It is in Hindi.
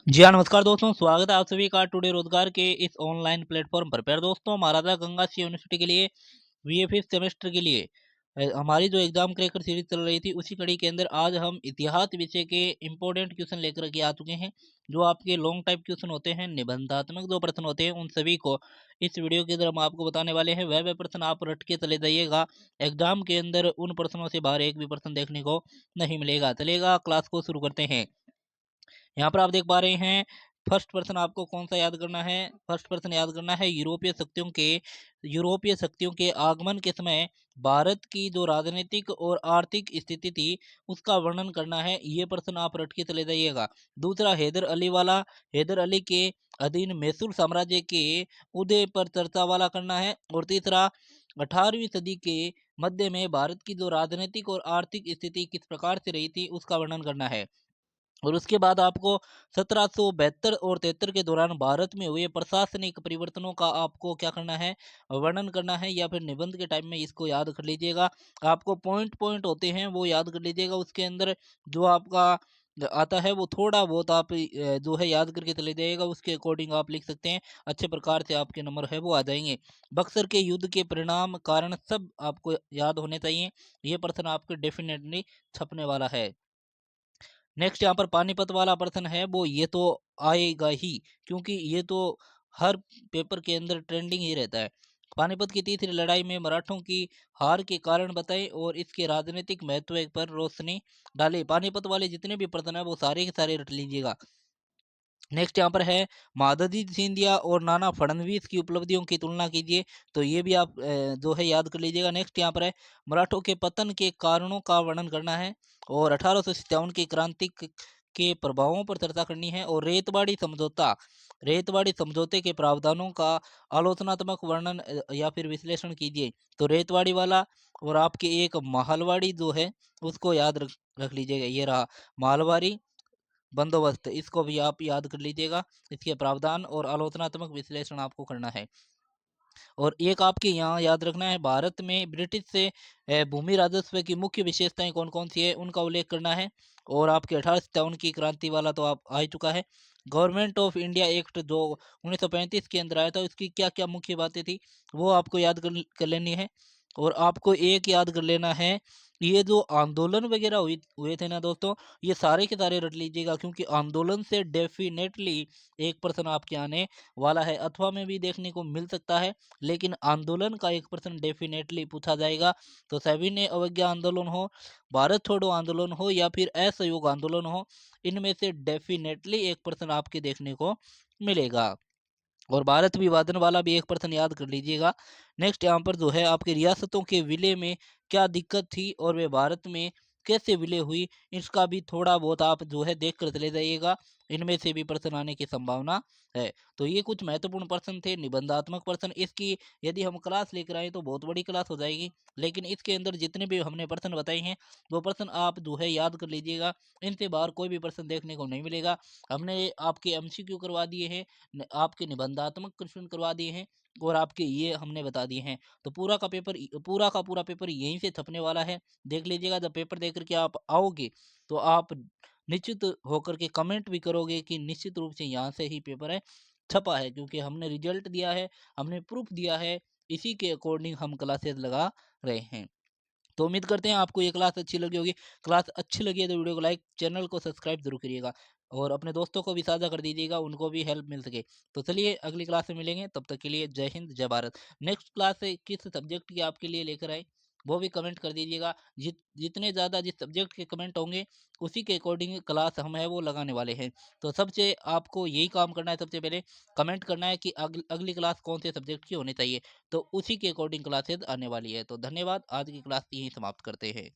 जी हाँ, नमस्कार दोस्तों, स्वागत है आप सभी का टुडे रोजगार के इस ऑनलाइन प्लेटफॉर्म पर। प्यारे दोस्तों, महाराजा गंगा सिंह यूनिवर्सिटी के लिए बीए फिफ्थ सेमेस्टर के लिए हमारी जो एग्जाम क्रैकर सीरीज चल रही थी, उसी कड़ी के अंदर आज हम इतिहास विषय के इंपॉर्टेंट क्वेश्चन लेकर के आ चुके हैं। जो आपके लॉन्ग टाइप क्वेश्चन होते हैं, निबंधात्मक जो प्रश्न होते हैं, उन सभी को इस वीडियो के अंदर हम आपको बताने वाले हैं। वह प्रश्न आप रट के चले जाइएगा। एग्जाम के अंदर उन प्रश्नों से बाहर एक भी प्रश्न देखने को नहीं मिलेगा। चलेगा, क्लास को शुरू करते हैं। यहाँ पर आप देख पा रहे हैं, फर्स्ट पर्सन आपको कौन सा याद करना है? फर्स्ट पर्सन याद करना है यूरोपीय शक्तियों के आगमन के समय भारत की जो राजनीतिक और आर्थिक स्थिति थी, उसका वर्णन करना है। ये प्रश्न आप रट के चले जाइएगा। दूसरा, हैदर अली के अधीन मैसूर साम्राज्य के उदय पर चर्चा वाला करना है। और तीसरा, 18वीं सदी के मध्य में भारत की जो राजनीतिक और आर्थिक स्थिति किस प्रकार से रही थी, उसका वर्णन करना है। और उसके बाद आपको 1772 और 73 के दौरान भारत में हुए प्रशासनिक परिवर्तनों का आपको क्या करना है? वर्णन करना है, या फिर निबंध के टाइम में इसको याद कर लीजिएगा। आपको पॉइंट पॉइंट होते हैं, वो याद कर लीजिएगा। उसके अंदर जो आपका आता है, वो थोड़ा बहुत आप जो है याद करके चले जाइएगा। उसके अकॉर्डिंग आप लिख सकते हैं। अच्छे प्रकार से आपके नंबर है वो आ जाएंगे। बक्सर के युद्ध के परिणाम कारण सब आपको याद होने चाहिए। ये प्रश्न आपके डेफिनेटली छपने वाला है। नेक्स्ट यहाँ पर पानीपत वाला प्रश्न है, वो ये तो आएगा ही, क्योंकि ये तो हर पेपर के अंदर ट्रेंडिंग ही रहता है। पानीपत की तीसरी लड़ाई में मराठों की हार के कारण बताएं और इसके राजनीतिक महत्व पर रोशनी डालें। पानीपत वाले जितने भी प्रश्न है, वो सारे के सारे रट लीजिएगा। नेक्स्ट यहाँ पर है, माधवी सिंधिया और नाना फडणवीस की उपलब्धियों की तुलना कीजिए। तो ये भी आप जो है याद कर लीजिएगा। नेक्स्ट यहाँ पर है, मराठों के पतन के कारणों का वर्णन करना है। और 1857 की क्रांति के प्रभावों पर चर्चा करनी है। और रेतवाड़ी समझौते के प्रावधानों का आलोचनात्मक वर्णन या फिर विश्लेषण कीजिए। तो रेतवाड़ी वाला और आपके एक महलवाड़ी जो है, उसको याद रख लीजिएगा। ये रहा महलवाड़ी बंदोबस्त, इसको भी आप याद कर लीजिएगा। इसके प्रावधान और आलोचनात्मक विश्लेषण आपको करना है। और एक आपके यहाँ याद रखना है, भारत में ब्रिटिश से भूमि राजस्व की मुख्य विशेषताएं कौन कौन सी है, उनका उल्लेख करना है। और आपके 1857 की क्रांति वाला तो आप आ ही चुका है। गवर्नमेंट ऑफ इंडिया एक्ट जो 1935 के अंदर आया था, उसकी क्या क्या मुख्य बातें थी, वो आपको याद कर लेनी है। और आपको एक याद कर लेना है, ये जो आंदोलन वगैरह हुए थे ना दोस्तों, ये सारे के सारे रट लीजिएगा। क्योंकि आंदोलन से डेफिनेटली एक पर्सन आपके आने वाला है। अथवा में भी देखने को मिल सकता है, लेकिन आंदोलन का एक पर्सन डेफिनेटली पूछा जाएगा। तो सविनय अवज्ञा आंदोलन हो, भारत छोड़ो आंदोलन हो, या फिर असहयोग आंदोलन हो, इनमें से डेफिनेटली एक पर्सन आपके देखने को मिलेगा। और भारत विभाजन वाला भी एक पर्सन याद कर लीजिएगा। नेक्स्ट यहाँ पर जो है, आपकी रियासतों के विलय में क्या दिक्कत थी और वे भारत में कैसे विलय हुई, इसका भी थोड़ा बहुत आप जो है देख कर चले जाइएगा। इनमें से भी प्रश्न आने की संभावना है। तो ये कुछ महत्वपूर्ण प्रश्न थे, निबंधात्मक प्रश्न। इसकी यदि हम क्लास लेकर आए तो बहुत बड़ी क्लास हो जाएगी, लेकिन इसके अंदर जितने भी हमने प्रश्न बताए हैं, वो प्रश्न आप जो है याद कर लीजिएगा। इनसे बाहर कोई भी प्रश्न देखने को नहीं मिलेगा। हमने आपके एमसीक्यू करवा दिए हैं, आपके निबंधात्मक क्वेश्चन करवा दिए हैं, और आपके ये हमने बता दिए हैं। तो पूरा का पूरा पेपर यहीं से छपने वाला है। देख लीजिएगा, जब पेपर देख करके आप आओगे, तो आप निश्चित होकर के कमेंट भी करोगे कि निश्चित रूप से यहाँ से ही पेपर है छपा है। क्योंकि हमने रिजल्ट दिया है, हमने प्रूफ दिया है, इसी के अकॉर्डिंग हम क्लासेस लगा रहे हैं। तो उम्मीद करते हैं आपको ये क्लास अच्छी लगी होगी। क्लास अच्छी लगी है तो वीडियो को लाइक, चैनल को सब्सक्राइब जरूर करिएगा, और अपने दोस्तों को भी साझा कर दीजिएगा, उनको भी हेल्प मिल सके। तो चलिए, अगली क्लास में मिलेंगे, तब तक के लिए जय हिंद, जय भारत। नेक्स्ट क्लास से किस सब्जेक्ट की आपके लिए लेकर आए, वो भी कमेंट कर दीजिएगा। जितने ज़्यादा जिस सब्जेक्ट के कमेंट होंगे, उसी के अकॉर्डिंग क्लास हम है वो लगाने वाले हैं। तो सबसे आपको यही काम करना है, सबसे पहले कमेंट करना है कि अगली क्लास कौन से सब्जेक्ट की होनी चाहिए। तो उसी के अकॉर्डिंग क्लासेस आने वाली है। तो धन्यवाद, आज की क्लास यहीं समाप्त करते हैं।